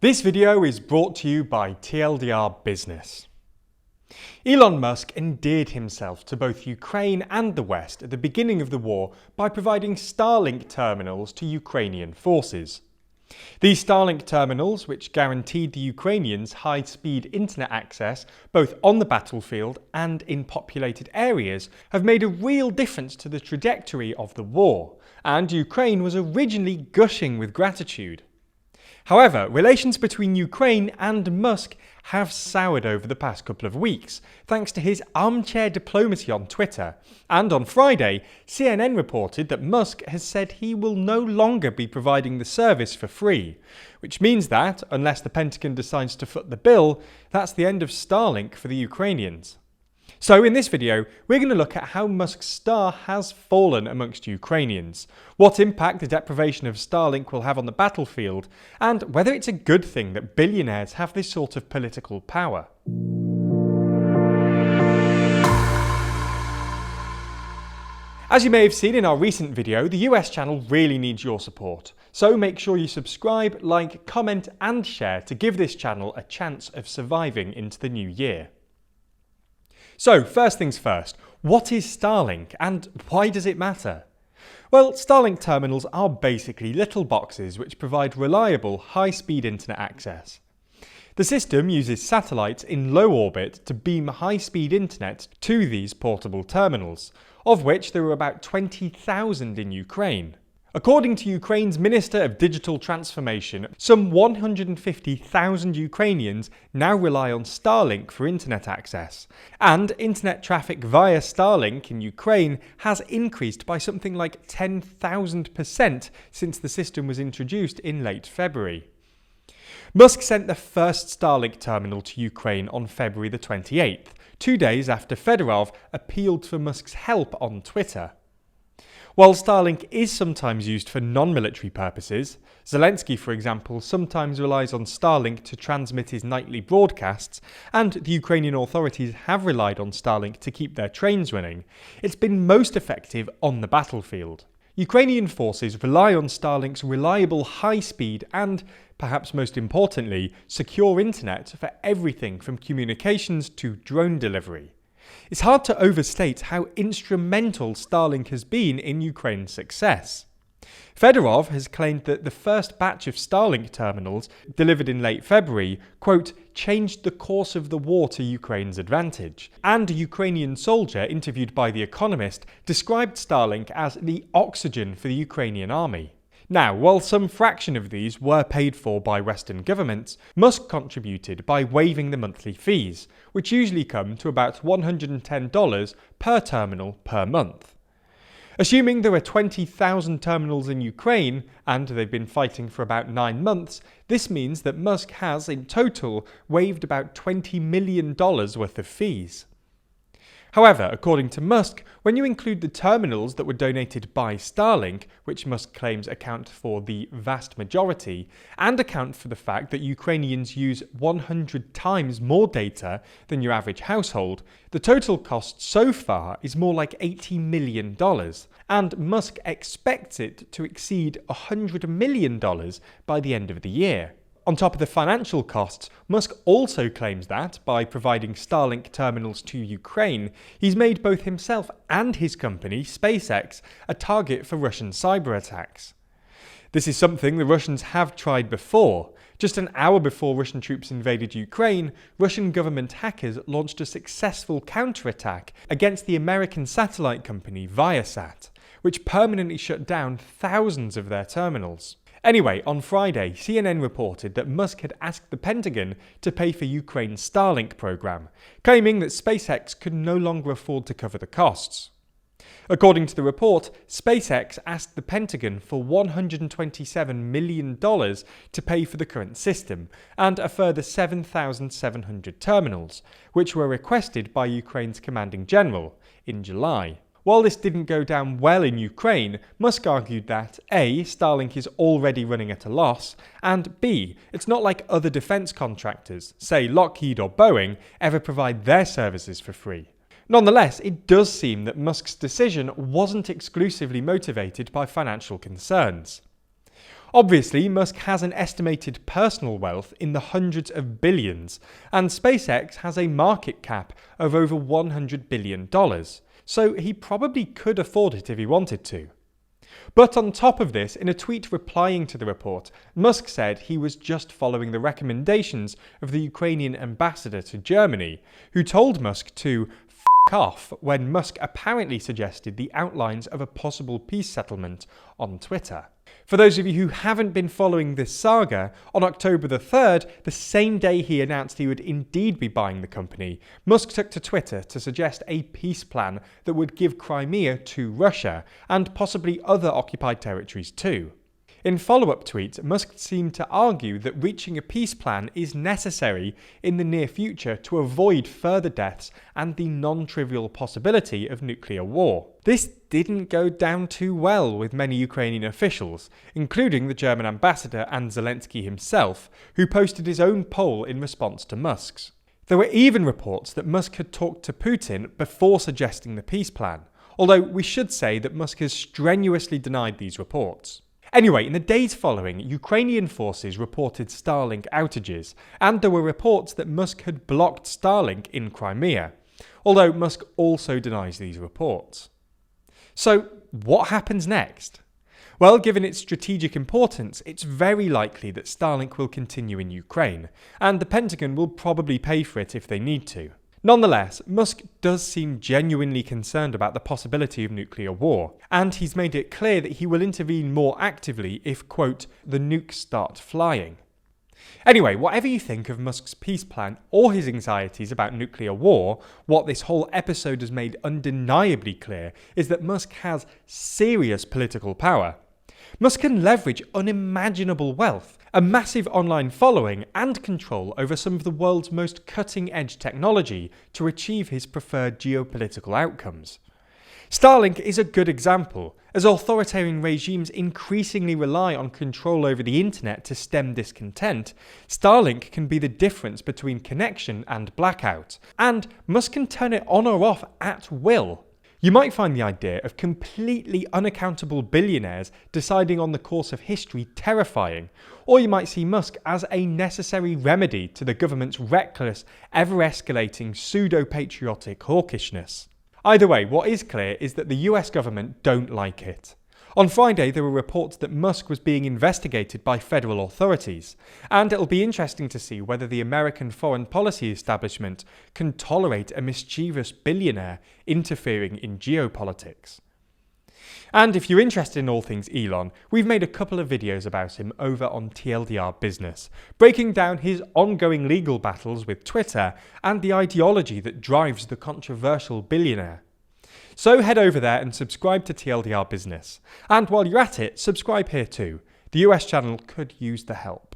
This video is brought to you by TLDR Business. Elon Musk endeared himself to both Ukraine and the West at the beginning of the war by providing Starlink terminals to Ukrainian forces. These Starlink terminals, which guaranteed the Ukrainians high-speed internet access both on the battlefield and in populated areas, have made a real difference to the trajectory of the war, and Ukraine was originally gushing with gratitude. However, relations between Ukraine and Musk have soured over the past couple of weeks, thanks to his armchair diplomacy on Twitter. And on Friday, CNN reported that Musk has said he will no longer be providing the service for free, which means that, unless the Pentagon decides to foot the bill, that's the end of Starlink for the Ukrainians. So in this video, we're going to look at how Musk's star has fallen amongst Ukrainians, what impact the deprivation of Starlink will have on the battlefield, and whether it's a good thing that billionaires have this sort of political power. As you may have seen in our recent video, the US channel really needs your support. So make sure you subscribe, like, comment and share to give this channel a chance of surviving into the new year. So, first things first, what is Starlink and why does it matter? Well, Starlink terminals are basically little boxes which provide reliable, high-speed internet access. The system uses satellites in low orbit to beam high-speed internet to these portable terminals, of which there are about 20,000 in Ukraine. According to Ukraine's Minister of Digital Transformation, some 150,000 Ukrainians now rely on Starlink for internet access, and internet traffic via Starlink in Ukraine has increased by something like 10,000% since the system was introduced in late February. Musk sent the first Starlink terminal to Ukraine on February the 28th, 2 days after Fedorov appealed for Musk's help on Twitter. While Starlink is sometimes used for non-military purposes, Zelensky, for example, sometimes relies on Starlink to transmit his nightly broadcasts, and the Ukrainian authorities have relied on Starlink to keep their trains running, it's been most effective on the battlefield. Ukrainian forces rely on Starlink's reliable high-speed and, perhaps most importantly, secure internet for everything from communications to drone delivery. It's hard to overstate how instrumental Starlink has been in Ukraine's success. Fedorov has claimed that the first batch of Starlink terminals, delivered in late February, quote, changed the course of the war to Ukraine's advantage. And a Ukrainian soldier interviewed by The Economist described Starlink as the oxygen for the Ukrainian army. Now, while some fraction of these were paid for by Western governments, Musk contributed by waiving the monthly fees, which usually come to about $110 per terminal per month. Assuming there are 20,000 terminals in Ukraine, and they've been fighting for about 9 months, this means that Musk has, in total, waived about $20 million worth of fees. However, according to Musk, when you include the terminals that were donated by Starlink, which Musk claims account for the vast majority, and account for the fact that Ukrainians use 100 times more data than your average household, the total cost so far is more like $80 million, and Musk expects it to exceed $100 million by the end of the year. On top of the financial costs, Musk also claims that, by providing Starlink terminals to Ukraine, he's made both himself and his company, SpaceX, a target for Russian cyber attacks. This is something the Russians have tried before. Just an hour before Russian troops invaded Ukraine, Russian government hackers launched a successful counterattack against the American satellite company Viasat, which permanently shut down thousands of their terminals. Anyway, on Friday, CNN reported that Musk had asked the Pentagon to pay for Ukraine's Starlink program, claiming that SpaceX could no longer afford to cover the costs. According to the report, SpaceX asked the Pentagon for $127 million to pay for the current system, and a further 7,700 terminals, which were requested by Ukraine's commanding general in July. While this didn't go down well in Ukraine, Musk argued that A, Starlink is already running at a loss, and B, it's not like other defence contractors, say Lockheed or Boeing, ever provide their services for free. Nonetheless, it does seem that Musk's decision wasn't exclusively motivated by financial concerns. Obviously, Musk has an estimated personal wealth in the hundreds of billions, and SpaceX has a market cap of over $100 billion, so he probably could afford it if he wanted to. But on top of this, in a tweet replying to the report, Musk said he was just following the recommendations of the Ukrainian ambassador to Germany, who told Musk to f*** off when Musk apparently suggested the outlines of a possible peace settlement on Twitter. For those of you who haven't been following this saga, on October the 3rd, the same day he announced he would indeed be buying the company, Musk took to Twitter to suggest a peace plan that would give Crimea to Russia, and possibly other occupied territories too. In follow-up tweets, Musk seemed to argue that reaching a peace plan is necessary in the near future to avoid further deaths and the non-trivial possibility of nuclear war. This didn't go down too well with many Ukrainian officials, including the German ambassador and Zelensky himself, who posted his own poll in response to Musk's. There were even reports that Musk had talked to Putin before suggesting the peace plan, although we should say that Musk has strenuously denied these reports. Anyway, in the days following, Ukrainian forces reported Starlink outages, and there were reports that Musk had blocked Starlink in Crimea, although Musk also denies these reports. So, what happens next? Well, given its strategic importance, it's very likely that Starlink will continue in Ukraine, and the Pentagon will probably pay for it if they need to. Nonetheless, Musk does seem genuinely concerned about the possibility of nuclear war, and he's made it clear that he will intervene more actively if, quote, the nukes start flying. Anyway, whatever you think of Musk's peace plan or his anxieties about nuclear war, what this whole episode has made undeniably clear is that Musk has serious political power. Musk can leverage unimaginable wealth, a massive online following, and control over some of the world's most cutting-edge technology to achieve his preferred geopolitical outcomes. Starlink is a good example, as authoritarian regimes increasingly rely on control over the internet to stem discontent. Starlink can be the difference between connection and blackout, and Musk can turn it on or off at will. You might find the idea of completely unaccountable billionaires deciding on the course of history terrifying, or you might see Musk as a necessary remedy to the government's reckless, ever-escalating, pseudo-patriotic hawkishness. Either way, what is clear is that the US government don't like it. On Friday, there were reports that Musk was being investigated by federal authorities, and it'll be interesting to see whether the American foreign policy establishment can tolerate a mischievous billionaire interfering in geopolitics. And if you're interested in all things Elon, we've made a couple of videos about him over on TLDR Business, breaking down his ongoing legal battles with Twitter and the ideology that drives the controversial billionaire. So head over there and subscribe to TLDR Business. And while you're at it, subscribe here too. The US channel could use the help.